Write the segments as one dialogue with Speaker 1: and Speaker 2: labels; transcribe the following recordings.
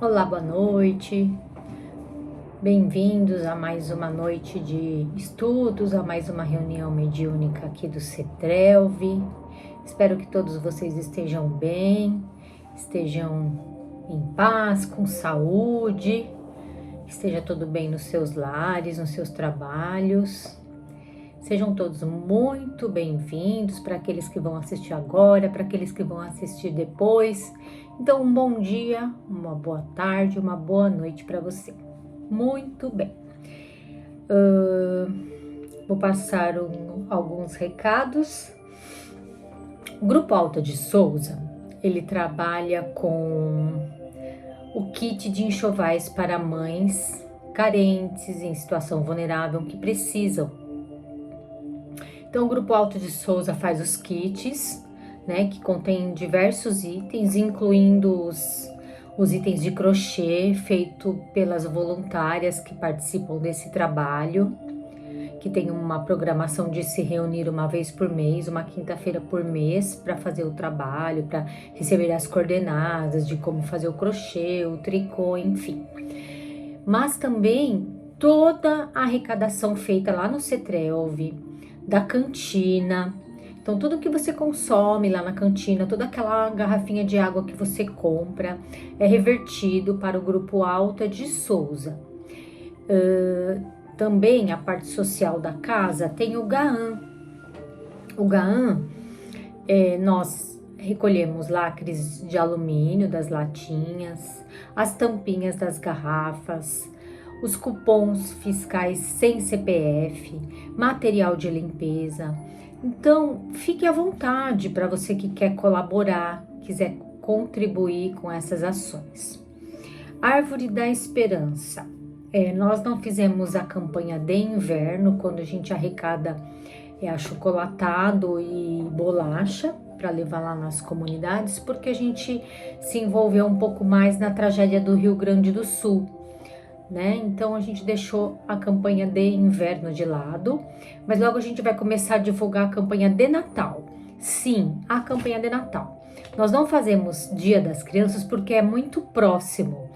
Speaker 1: Olá, boa noite. Bem-vindos a mais uma noite de estudos, a mais uma reunião mediúnica aqui do CETRELV. Espero que todos vocês estejam bem, estejam em paz, com saúde, esteja tudo bem nos seus lares, nos seus trabalhos. Sejam todos muito bem-vindos, para aqueles que vão assistir agora, para aqueles que vão assistir depois. Então, um bom dia, uma boa tarde, uma boa noite para você. Muito bem. Vou passar alguns recados. O Grupo Alta de Souza, ele trabalha com o kit de enxovais para mães carentes, em situação vulnerável, que precisam. Então, o Grupo Alta de Souza faz os kits, né, que contém diversos itens, incluindo os itens de crochê feito pelas voluntárias que participam desse trabalho, que tem uma programação de se reunir uma vez por mês, uma quinta-feira por mês, para fazer o trabalho, para receber as coordenadas de como fazer o crochê, o tricô, enfim. Mas também toda a arrecadação feita lá no CETRELV, da cantina. Então, tudo que você consome lá na cantina, toda aquela garrafinha de água que você compra, é revertido para o Grupo Alta de Souza. Também a parte social da casa tem o GAAN. O GAAN, nós recolhemos lacres de alumínio das latinhas, as tampinhas das garrafas, os cupons fiscais sem CPF, material de limpeza. Então, fique à vontade para você que quer colaborar, quiser contribuir com essas ações. Árvore da Esperança. Nós não fizemos a campanha de inverno, quando a gente arrecada achocolatado e bolacha para levar lá nas comunidades, porque a gente se envolveu um pouco mais na tragédia do Rio Grande do Sul, né? Então a gente deixou a campanha de inverno de lado, mas logo a gente vai começar a divulgar a campanha de Natal. Sim, a campanha de Natal. Nós não fazemos Dia das Crianças porque é muito próximo.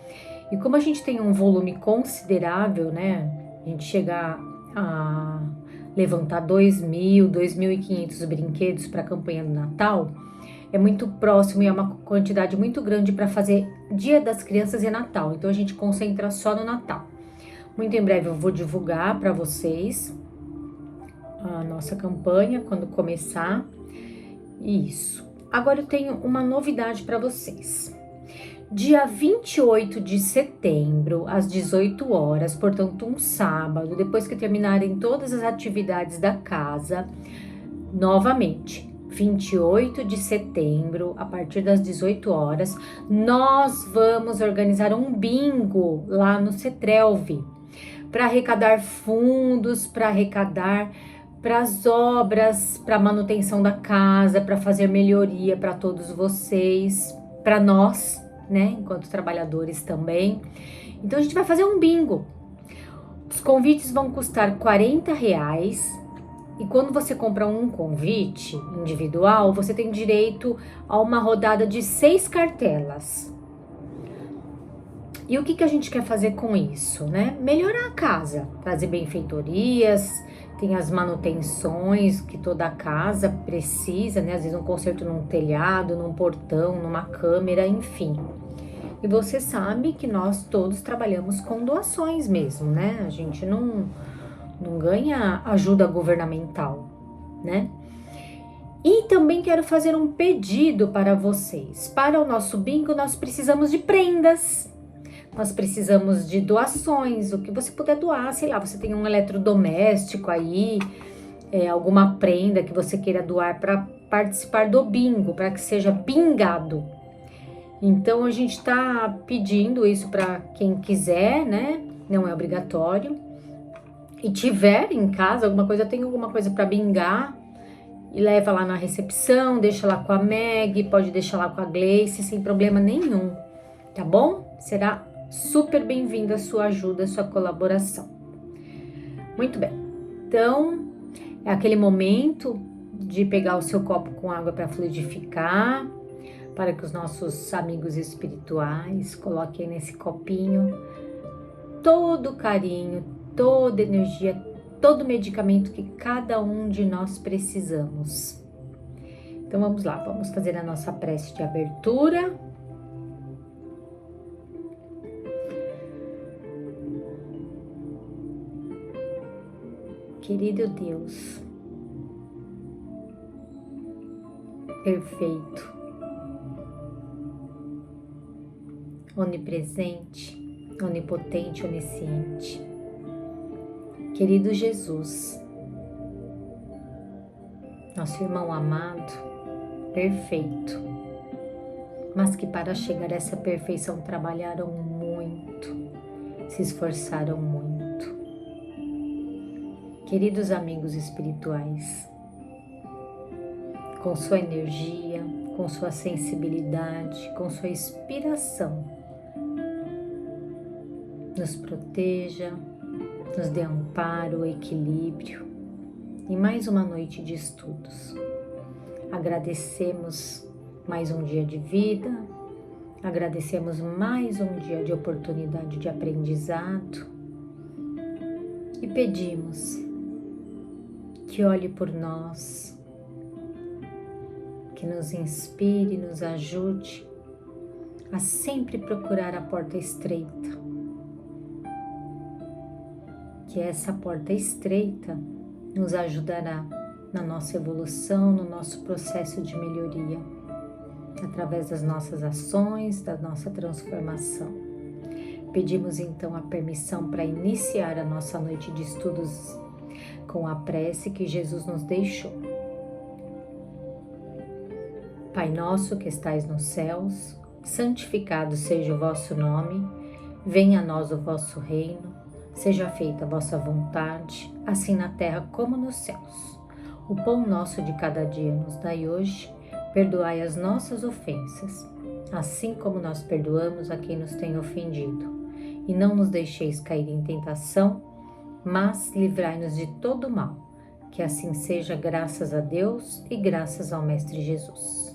Speaker 1: E como a gente tem um volume considerável, né? A gente chega a levantar 2.000, 2.500 brinquedos para a campanha do Natal, é muito próximo e é uma quantidade muito grande para fazer Dia das Crianças e Natal. Então a gente concentra só no Natal. Muito em breve eu vou divulgar para vocês a nossa campanha quando começar. Isso. Agora eu tenho uma novidade para vocês. Dia 28 de setembro, às 18 horas, portanto um sábado, depois que terminarem todas as atividades da casa, novamente, 28 de setembro, a partir das 18 horas, nós vamos organizar um bingo lá no CETRELV, para arrecadar fundos, para arrecadar para as obras, para manutenção da casa, para fazer melhoria para todos vocês, para nós, né, enquanto trabalhadores também. Então a gente vai fazer um bingo. Os convites vão custar R$40, e quando você compra um convite individual, você tem direito a uma rodada de 6 cartelas. E o que a gente quer fazer com isso, né? Melhorar a casa, trazer benfeitorias, tem as manutenções que toda a casa precisa, né? Às vezes um conserto num telhado, num portão, numa câmera, enfim. E você sabe que nós todos trabalhamos com doações mesmo, né? A gente não ganha ajuda governamental, né? E também quero fazer um pedido para vocês. Para o nosso bingo, nós precisamos de prendas. Nós precisamos de doações, o que você puder doar, sei lá, você tem um eletrodoméstico aí, alguma prenda que você queira doar para participar do bingo, para que seja bingado. Então a gente está pedindo isso para quem quiser, né? Não é obrigatório. E tiver em casa alguma coisa, tem alguma coisa para bingar, e leva lá na recepção, deixa lá com a Meg, pode deixar lá com a Gleice, sem problema nenhum, tá bom? Será super bem-vinda a sua ajuda, a sua colaboração. Muito bem, então é aquele momento de pegar o seu copo com água para fluidificar, para que os nossos amigos espirituais coloquem nesse copinho todo o carinho, toda energia, todo medicamento que cada um de nós precisamos. Então vamos lá, vamos fazer a nossa prece de abertura. Querido Deus, perfeito, onipresente, onipotente, onisciente, querido Jesus, nosso irmão amado, perfeito, mas que para chegar a essa perfeição trabalharam muito, se esforçaram muito. Queridos amigos espirituais, com sua energia, com sua sensibilidade, com sua inspiração, nos proteja, nos dê amparo, equilíbrio e mais uma noite de estudos. Agradecemos mais um dia de vida, agradecemos mais um dia de oportunidade de aprendizado e pedimos que olhe por nós, que nos inspire, nos ajude a sempre procurar a porta estreita. Que essa porta estreita nos ajudará na nossa evolução, no nosso processo de melhoria, através das nossas ações, da nossa transformação. Pedimos então a permissão para iniciar a nossa noite de estudos com a prece que Jesus nos deixou. Pai nosso que estais nos céus, santificado seja o vosso nome, venha a nós o vosso reino, seja feita a vossa vontade, assim na terra como nos céus. O pão nosso de cada dia nos dai hoje, perdoai as nossas ofensas, assim como nós perdoamos a quem nos tem ofendido. E não nos deixeis cair em tentação, mas livrai-nos de todo mal, que assim seja, graças a Deus e graças ao Mestre Jesus.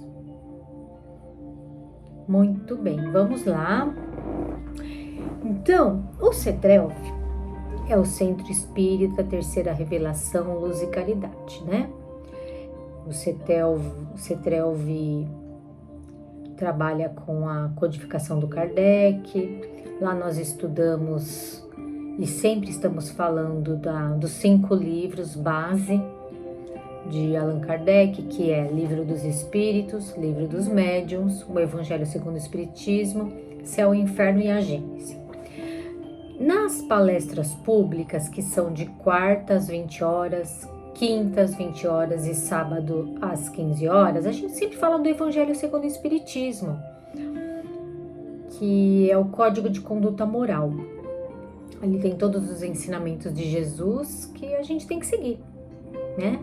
Speaker 1: Muito bem, vamos lá. Então, o CETRELV é o Centro Espírita Terceira Revelação, Luz e Caridade, né? O CETRELV trabalha com a codificação do Kardec. Lá nós estudamos e sempre estamos falando dos 5 livros base de Allan Kardec, que é Livro dos Espíritos, Livro dos Médiuns, o Evangelho segundo o Espiritismo, Céu e Inferno e a Gênese. Nas palestras públicas, que são de quarta às 20 horas, quinta às 20 horas e sábado às 15 horas, a gente sempre fala do Evangelho segundo o Espiritismo, que é o Código de Conduta Moral. Ali tem todos os ensinamentos de Jesus que a gente tem que seguir, né?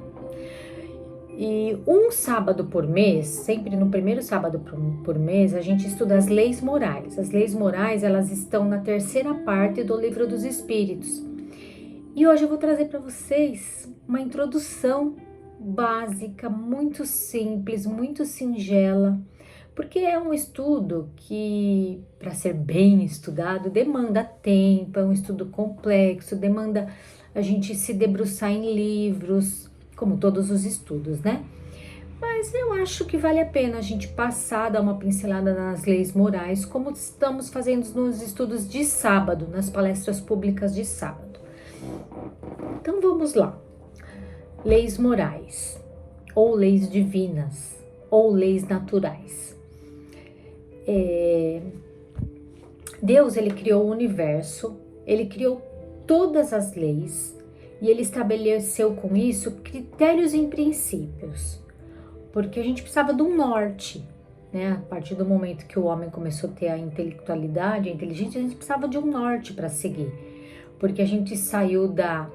Speaker 1: E um sábado por mês, sempre no primeiro sábado por mês, a gente estuda as leis morais. As leis morais, elas estão na terceira parte do Livro dos Espíritos. E hoje eu vou trazer para vocês uma introdução básica, muito simples, muito singela, porque é um estudo que, para ser bem estudado, demanda tempo, é um estudo complexo, demanda a gente se debruçar em livros, como todos os estudos, né? Mas eu acho que vale a pena a gente passar, dar uma pincelada nas leis morais, como estamos fazendo nos estudos de sábado, nas palestras públicas de sábado. Então vamos lá. Leis morais, ou leis divinas, ou leis naturais. Deus, ele criou o universo, ele criou todas as leis e ele estabeleceu com isso critérios e princípios, porque a gente precisava de um norte, né? A partir do momento que o homem começou a ter a intelectualidade, a inteligência, a gente precisava de um norte para seguir, porque a gente saiu da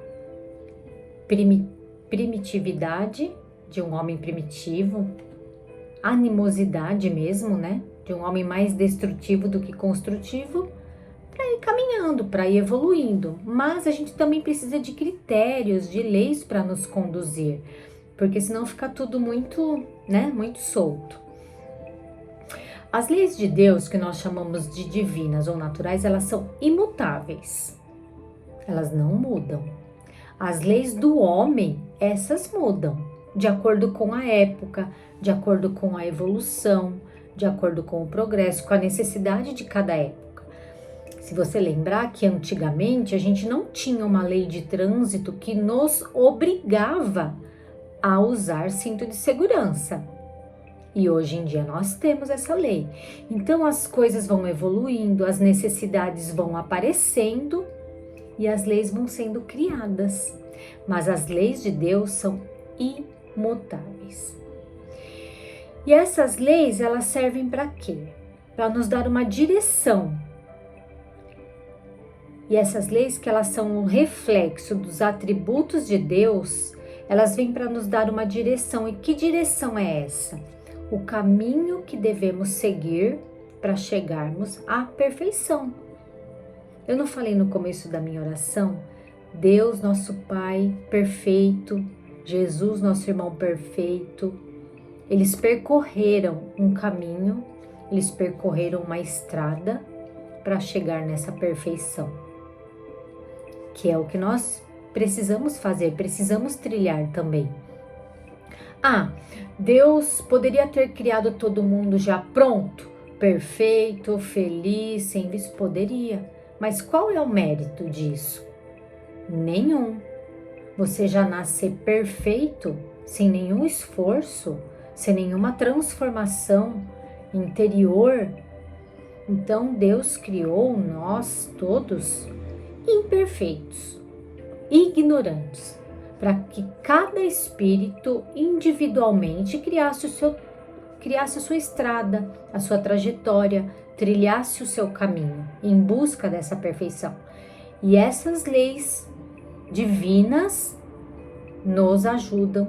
Speaker 1: primitividade de um homem primitivo, animosidade mesmo, né? De um homem mais destrutivo do que construtivo, para ir caminhando, para ir evoluindo. Mas a gente também precisa de critérios, de leis para nos conduzir, porque senão fica tudo muito, né, muito solto. As leis de Deus, que nós chamamos de divinas ou naturais, elas são imutáveis. Elas não mudam. As leis do homem, essas mudam, de acordo com a época, de acordo com a evolução, de acordo com o progresso, com a necessidade de cada época. Se você lembrar que antigamente a gente não tinha uma lei de trânsito que nos obrigava a usar cinto de segurança. E hoje em dia nós temos essa lei. Então as coisas vão evoluindo, as necessidades vão aparecendo e as leis vão sendo criadas. Mas as leis de Deus são imutáveis. E essas leis, elas servem para quê? Para nos dar uma direção. E essas leis, que elas são um reflexo dos atributos de Deus, elas vêm para nos dar uma direção. E que direção é essa? O caminho que devemos seguir para chegarmos à perfeição. Eu não falei no começo da minha oração? Deus, nosso Pai perfeito, Jesus, nosso irmão perfeito, eles percorreram um caminho, eles percorreram uma estrada para chegar nessa perfeição, que é o que nós precisamos fazer, precisamos trilhar também. Deus poderia ter criado todo mundo já pronto, perfeito, feliz, sem vício? Poderia. Mas qual é o mérito disso? Nenhum. Você já nasce perfeito, sem nenhum esforço, sem nenhuma transformação interior. Então Deus criou nós todos imperfeitos, ignorantes, para que cada espírito individualmente criasse a sua estrada, a sua trajetória, trilhasse o seu caminho em busca dessa perfeição. E essas leis divinas nos ajudam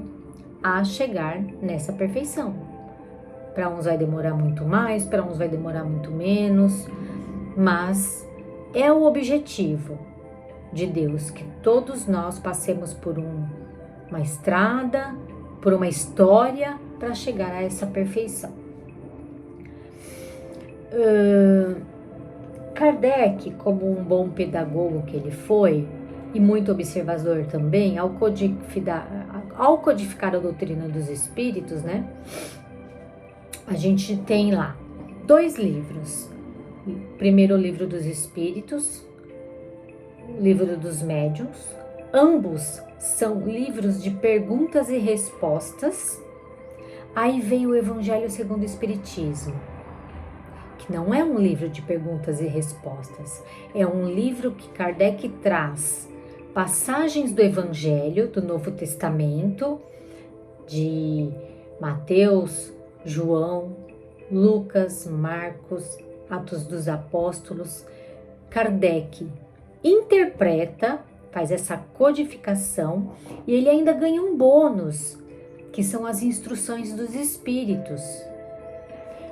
Speaker 1: a chegar nessa perfeição. Para uns vai demorar muito mais, para uns vai demorar muito menos, mas é o objetivo de Deus, que todos nós passemos por uma estrada, por uma história para chegar a essa perfeição. Kardec, como um bom pedagogo que ele foi, e muito observador também, ao codificar a doutrina dos espíritos, né? A gente tem lá 2 livros. Primeiro, o livro dos espíritos, o livro dos médiuns. Ambos são livros de perguntas e respostas. Aí vem o Evangelho segundo o Espiritismo, que não é um livro de perguntas e respostas, é um livro que Kardec traz passagens do Evangelho, do Novo Testamento, de Mateus, João, Lucas, Marcos, Atos dos Apóstolos. Kardec interpreta, faz essa codificação e ele ainda ganha um bônus, que são as instruções dos espíritos.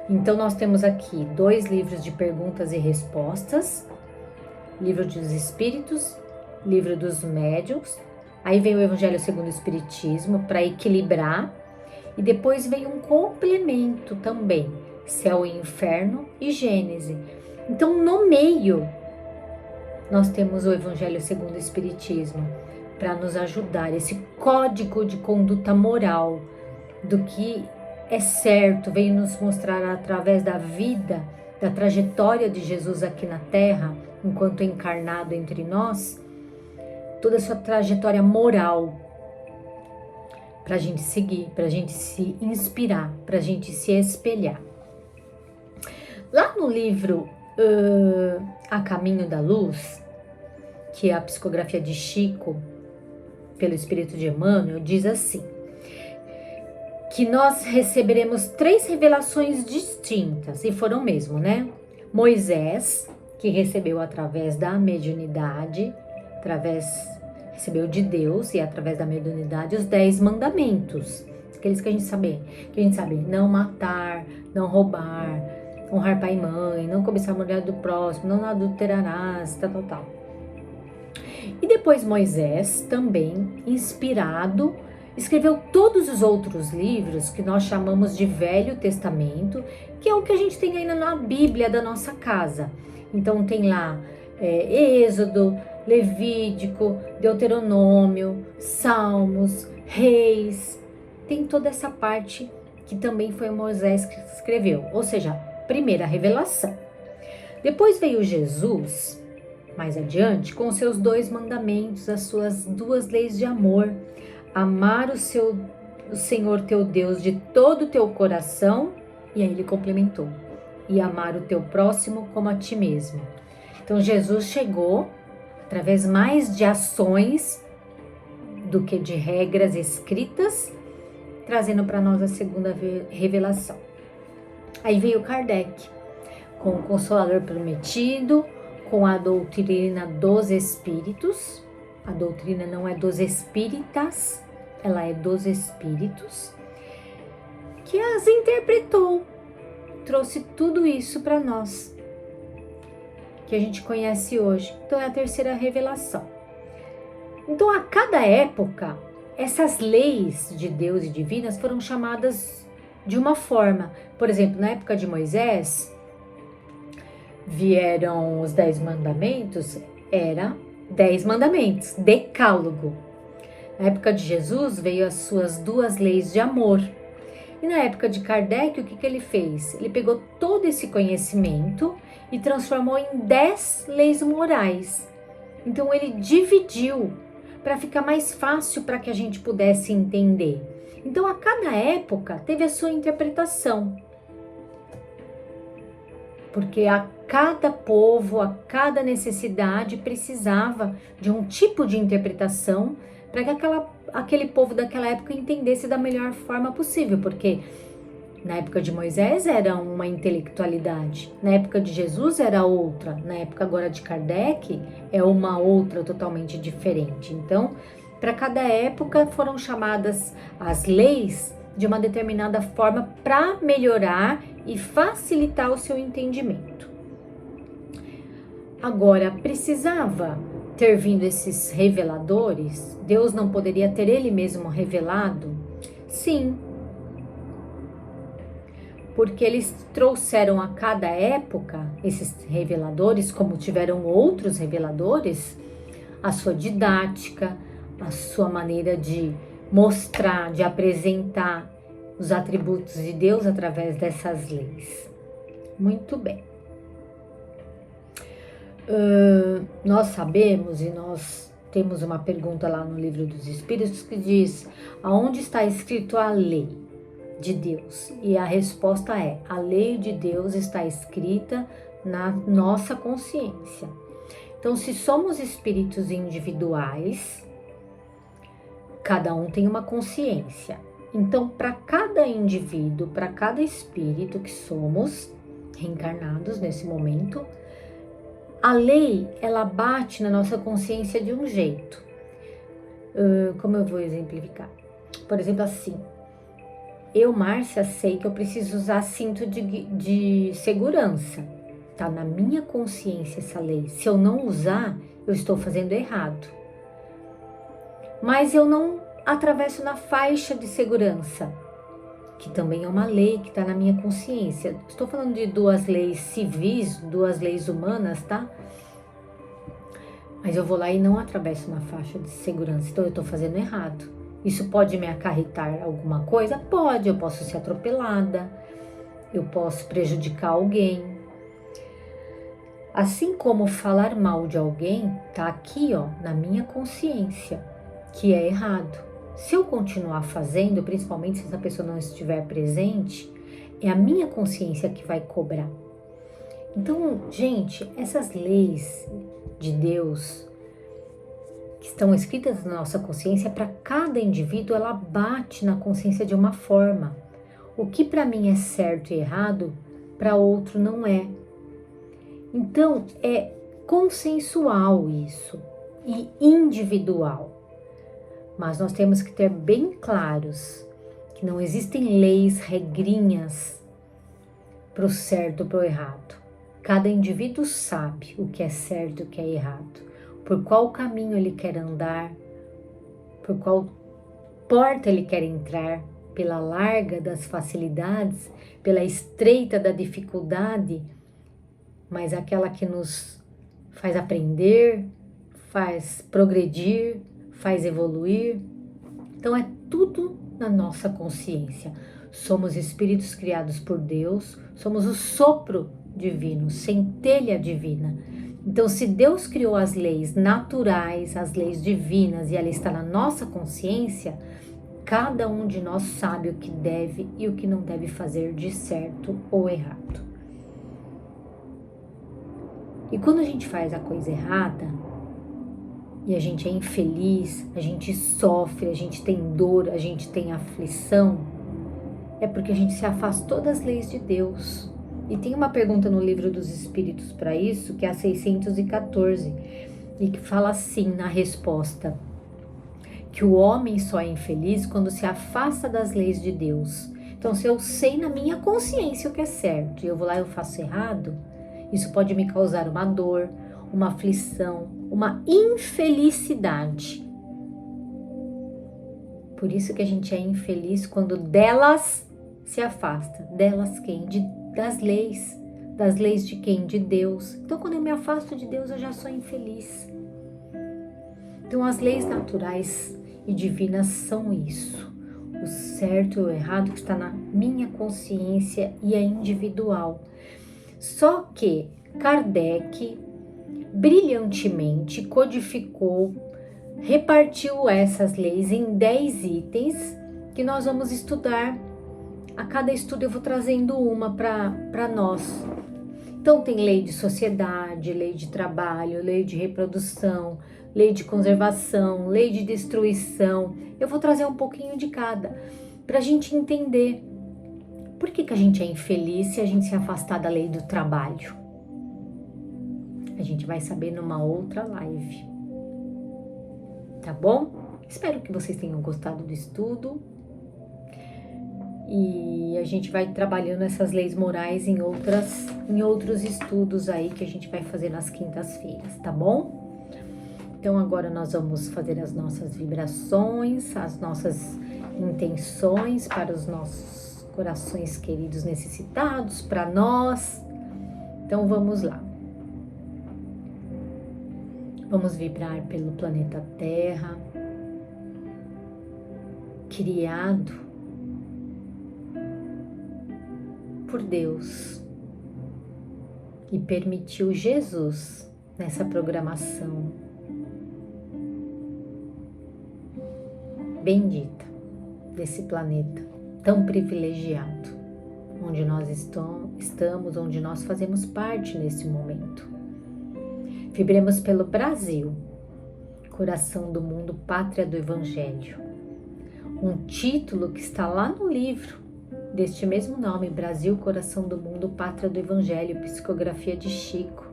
Speaker 1: Então nós temos aqui 2 livros de perguntas e respostas, livro dos espíritos, livro dos médiuns, aí vem o Evangelho segundo o Espiritismo para equilibrar, e depois vem um complemento também, Céu e Inferno e Gênese. Então no meio nós temos o Evangelho segundo o Espiritismo para nos ajudar, esse código de conduta moral do que é certo, vem nos mostrar através da vida, da trajetória de Jesus aqui na Terra, enquanto encarnado entre nós, toda a sua trajetória moral, para a gente seguir, para a gente se inspirar, para a gente se espelhar. Lá no livro A Caminho da Luz, que é a psicografia de Chico, pelo Espírito de Emmanuel, diz assim, que nós receberemos 3 revelações distintas, e foram mesmo, né? Moisés, que recebeu através da mediunidade, recebeu de Deus, e através da mediunidade, os 10 mandamentos, aqueles que a gente sabe, não matar, não roubar, honrar pai e mãe, não cobiçar a mulher do próximo, não adulterarás, tal. E depois Moisés, também inspirado escreveu todos os outros livros que nós chamamos de Velho Testamento, que é o que a gente tem ainda na Bíblia da nossa casa. Então tem lá Êxodo, Levítico, Deuteronômio, Salmos, Reis, tem toda essa parte que também foi Moisés que escreveu, ou seja, primeira revelação. Depois veio Jesus, mais adiante, com os seus 2 mandamentos, as suas 2 leis de amor, amar o Senhor teu Deus de todo o teu coração, e aí ele complementou, e amar o teu próximo como a ti mesmo. Então Jesus chegou através mais de ações do que de regras escritas, trazendo para nós a segunda revelação. Aí veio Kardec, com o Consolador Prometido, com a doutrina dos Espíritos. A doutrina não é dos espíritas, ela é dos espíritos, que as interpretou, trouxe tudo isso para nós, que a gente conhece hoje. Então é a terceira revelação. Então a cada época, essas leis de Deus e divinas foram chamadas de uma forma. Por exemplo, na época de Moisés, vieram os 10 mandamentos, era 10 mandamentos, decálogo. Na época de Jesus, veio as suas 2 leis de amor. E na época de Kardec, o que ele fez? Ele pegou todo esse conhecimento e transformou em 10 leis morais. Então ele dividiu para ficar mais fácil para que a gente pudesse entender. Então a cada época teve a sua interpretação. Porque a cada povo, a cada necessidade precisava de um tipo de interpretação para que aquele povo daquela época entendesse da melhor forma possível, porque na época de Moisés era uma intelectualidade, na época de Jesus era outra, na época agora de Kardec é uma outra totalmente diferente. Então, para cada época foram chamadas as leis de uma determinada forma para melhorar e facilitar o seu entendimento. Agora, precisava ter vindo esses reveladores? Deus não poderia ter ele mesmo revelado? Sim, porque eles trouxeram a cada época, esses reveladores, como tiveram outros reveladores, a sua didática, a sua maneira de mostrar, de apresentar os atributos de Deus através dessas leis. Muito bem. Nós sabemos, e nós temos uma pergunta lá no Livro dos Espíritos que diz: aonde está escrito a lei de Deus? E a resposta é: a lei de Deus está escrita na nossa consciência. Então, se somos espíritos individuais, cada um tem uma consciência. Então, para cada indivíduo, para cada espírito que somos reencarnados nesse momento, a lei, ela bate na nossa consciência de um jeito. Como eu vou exemplificar? Por exemplo, assim, eu, Márcia, sei que eu preciso usar cinto de segurança. Tá na minha consciência essa lei. Se eu não usar, eu estou fazendo errado. Mas eu não atravesso na faixa de segurança, que também é uma lei que está na minha consciência. Estou falando de 2 leis civis, 2 leis humanas, tá? Mas eu vou lá e não atravesso na faixa de segurança, então eu estou fazendo errado. Isso pode me acarretar alguma coisa? Pode, eu posso ser atropelada, eu posso prejudicar alguém. Assim como falar mal de alguém, tá aqui, ó, na minha consciência, que é errado. Se eu continuar fazendo, principalmente se essa pessoa não estiver presente, é a minha consciência que vai cobrar. Então, gente, essas leis de Deus que estão escritas na nossa consciência, para cada indivíduo, ela bate na consciência de uma forma. O que para mim é certo e errado, para outro não é. Então, é consensual isso e individual. Mas nós temos que ter bem claros que não existem leis, regrinhas para o certo ou para o errado. Cada indivíduo sabe o que é certo e o que é errado, por qual caminho ele quer andar, por qual porta ele quer entrar, pela larga das facilidades, pela estreita da dificuldade, mas aquela que nos faz aprender, faz progredir, faz evoluir. Então é tudo na nossa consciência. Somos espíritos criados por Deus, somos o sopro divino, centelha divina. Então, se Deus criou as leis naturais, as leis divinas, e ela está na nossa consciência, cada um de nós sabe o que deve e o que não deve fazer de certo ou errado. E quando a gente faz a coisa errada, e a gente é infeliz, a gente sofre, a gente tem dor, a gente tem aflição, é porque a gente se afastou das leis de Deus. E tem uma pergunta no Livro dos Espíritos para isso, que é a 614, e que fala assim na resposta, que o homem só é infeliz quando se afasta das leis de Deus. Então, se eu sei na minha consciência o que é certo, e eu vou lá e eu faço errado, isso pode me causar uma dor, uma aflição, uma infelicidade. Por isso que a gente é infeliz quando delas se afasta. Delas quem? Das leis. Das leis de quem? De Deus. Então, quando eu me afasto de Deus, eu já sou infeliz. Então, as leis naturais e divinas são isso. O certo e o errado que está na minha consciência e é individual. Só que Kardec brilhantemente codificou, repartiu essas leis em 10 itens que nós vamos estudar. A cada estudo eu vou trazendo uma para nós. Então tem lei de sociedade, lei de trabalho, lei de reprodução, lei de conservação, lei de destruição. Eu vou trazer um pouquinho de cada, para a gente entender por que a gente é infeliz se a gente se afastar da lei do trabalho. A gente vai saber numa outra live. Tá bom? Espero que vocês tenham gostado do estudo. E a gente vai trabalhando essas leis morais em outros estudos aí que a gente vai fazer nas quintas-feiras, tá bom? Então agora nós vamos fazer as nossas vibrações, as nossas intenções para os nossos corações queridos necessitados, para nós. Então vamos lá. Vamos vibrar pelo planeta Terra, criado por Deus e permitiu Jesus nessa programação bendita desse planeta tão privilegiado, onde nós estamos, onde nós fazemos parte nesse momento. Vibremos pelo Brasil, coração do mundo, pátria do Evangelho. Um título que está lá no livro deste mesmo nome, Brasil, coração do mundo, pátria do Evangelho, psicografia de Chico,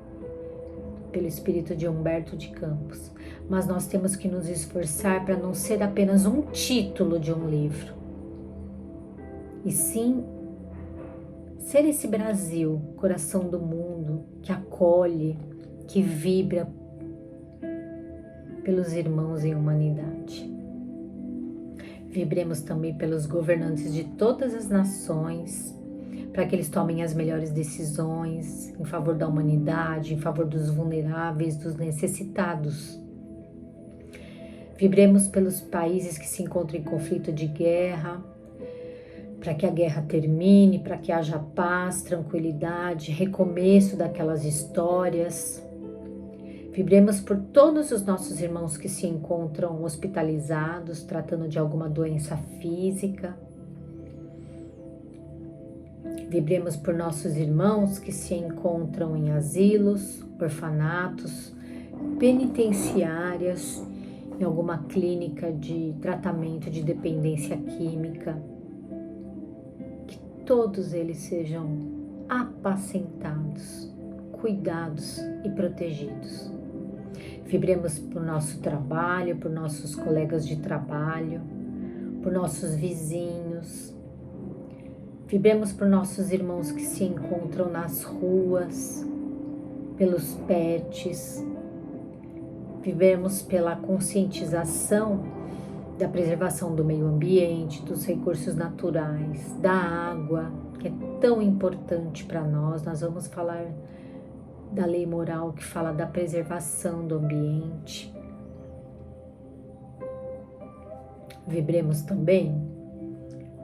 Speaker 1: pelo espírito de Humberto de Campos. Mas nós temos que nos esforçar para não ser apenas um título de um livro, e sim ser esse Brasil, coração do mundo, que acolhe, que vibra pelos irmãos em humanidade. Vibremos também pelos governantes de todas as nações, para que eles tomem as melhores decisões em favor da humanidade, em favor dos vulneráveis, dos necessitados. Vibremos pelos países que se encontram em conflito de guerra, para que a guerra termine, para que haja paz, tranquilidade, recomeço daquelas histórias. Vibremos por todos os nossos irmãos que se encontram hospitalizados, tratando de alguma doença física. Vibremos por nossos irmãos que se encontram em asilos, orfanatos, penitenciárias, em alguma clínica de tratamento de dependência química. Que todos eles sejam apacentados, cuidados e protegidos. Vibremos por nosso trabalho, por nossos colegas de trabalho, por nossos vizinhos. Vibremos por nossos irmãos que se encontram nas ruas, pelos pets. Vibremos pela conscientização da preservação do meio ambiente, dos recursos naturais, da água, que é tão importante para nós. Nós vamos falar da lei moral que fala da preservação do ambiente. Vibremos também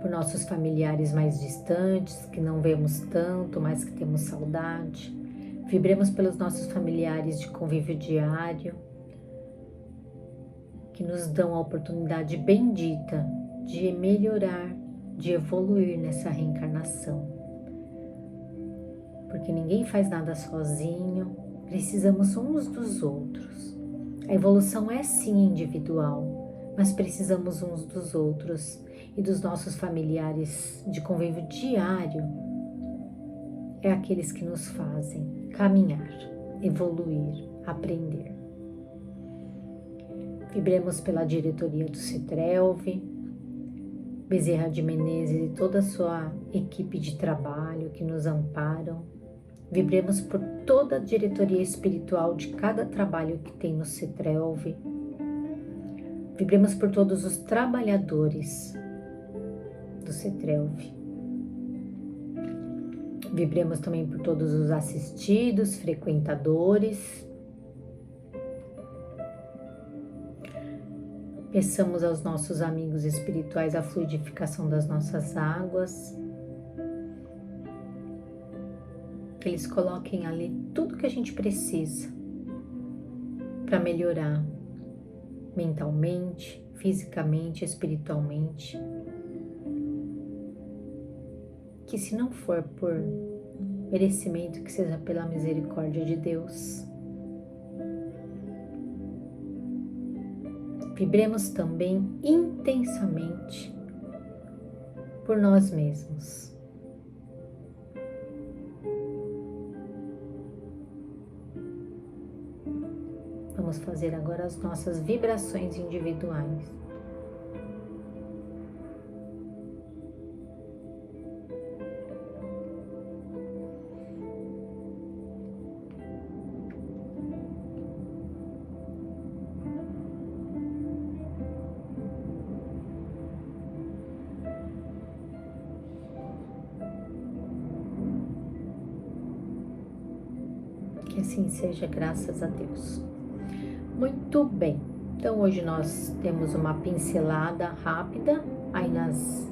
Speaker 1: por nossos familiares mais distantes, que não vemos tanto, mas que temos saudade. Vibremos pelos nossos familiares de convívio diário, que nos dão a oportunidade bendita de melhorar, de evoluir nessa reencarnação. Porque ninguém faz nada sozinho, precisamos uns dos outros. A evolução é sim individual, mas precisamos uns dos outros e dos nossos familiares de convívio diário. É aqueles que nos fazem caminhar, evoluir, aprender. Vibremos pela diretoria do CETRELV, Bezerra de Menezes e toda a sua equipe de trabalho que nos amparam. Vibremos por toda a diretoria espiritual de cada trabalho que tem no CETRELV. Vibremos por todos os trabalhadores do CETRELV. Vibremos também por todos os assistidos, frequentadores. Peçamos aos nossos amigos espirituais a fluidificação das nossas águas. Que eles coloquem ali tudo que a gente precisa para melhorar mentalmente, fisicamente, espiritualmente. Que se não for por merecimento, que seja pela misericórdia de Deus. Vibremos também intensamente por nós mesmos. Vamos fazer agora as nossas vibrações individuais. Que assim seja, graças a Deus. Muito bem, então hoje nós temos uma pincelada rápida aí nas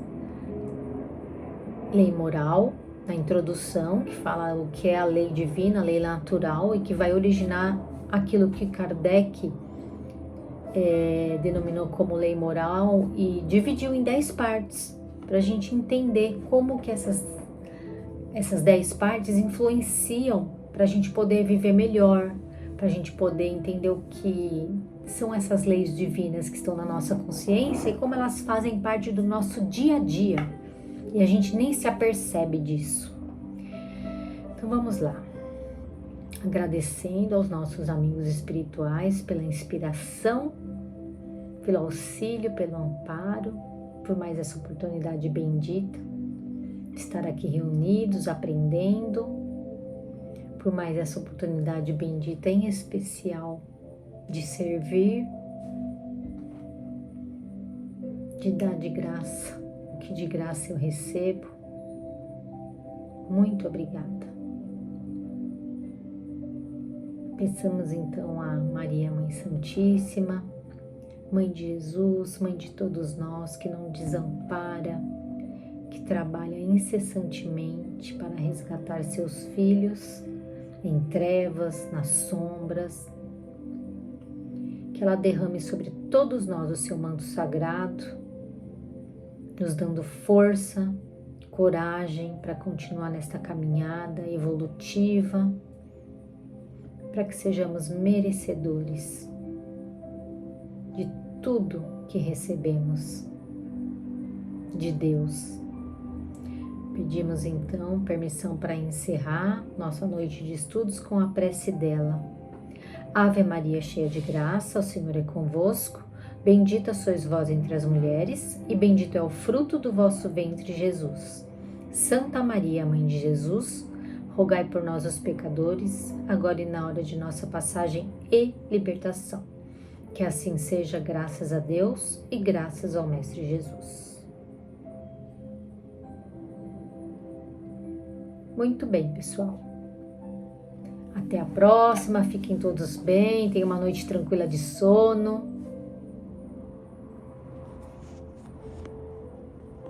Speaker 1: lei moral, na introdução, que fala o que é a lei divina, a lei natural, e que vai originar aquilo que Kardec denominou como lei moral e dividiu em 10 partes, para a gente entender como que essas 10 partes influenciam para a gente poder viver melhor, para a gente poder entender o que são essas leis divinas que estão na nossa consciência e como elas fazem parte do nosso dia a dia. E a gente nem se apercebe disso. Então vamos lá. Agradecendo aos nossos amigos espirituais pela inspiração, pelo auxílio, pelo amparo, por mais essa oportunidade bendita de estar aqui reunidos, aprendendo, por mais essa oportunidade bendita em especial de servir, de dar de graça o que de graça eu recebo. Muito obrigada. Peçamos então a Maria Mãe Santíssima, Mãe de Jesus, Mãe de todos nós, que não desampara, que trabalha incessantemente para resgatar seus filhos em trevas, nas sombras, que ela derrame sobre todos nós o seu manto sagrado, nos dando força, coragem para continuar nesta caminhada evolutiva, para que sejamos merecedores de tudo que recebemos de Deus. Pedimos então permissão para encerrar nossa noite de estudos com a prece dela. Ave Maria, cheia de graça, o Senhor é convosco. Bendita sois vós entre as mulheres, e bendito é o fruto do vosso ventre, Jesus. Santa Maria, Mãe de Jesus, rogai por nós os pecadores, agora e na hora de nossa passagem e libertação. Que assim seja, graças a Deus e graças ao Mestre Jesus. Muito bem, pessoal. Até a próxima, fiquem todos bem, tenham uma noite tranquila de sono.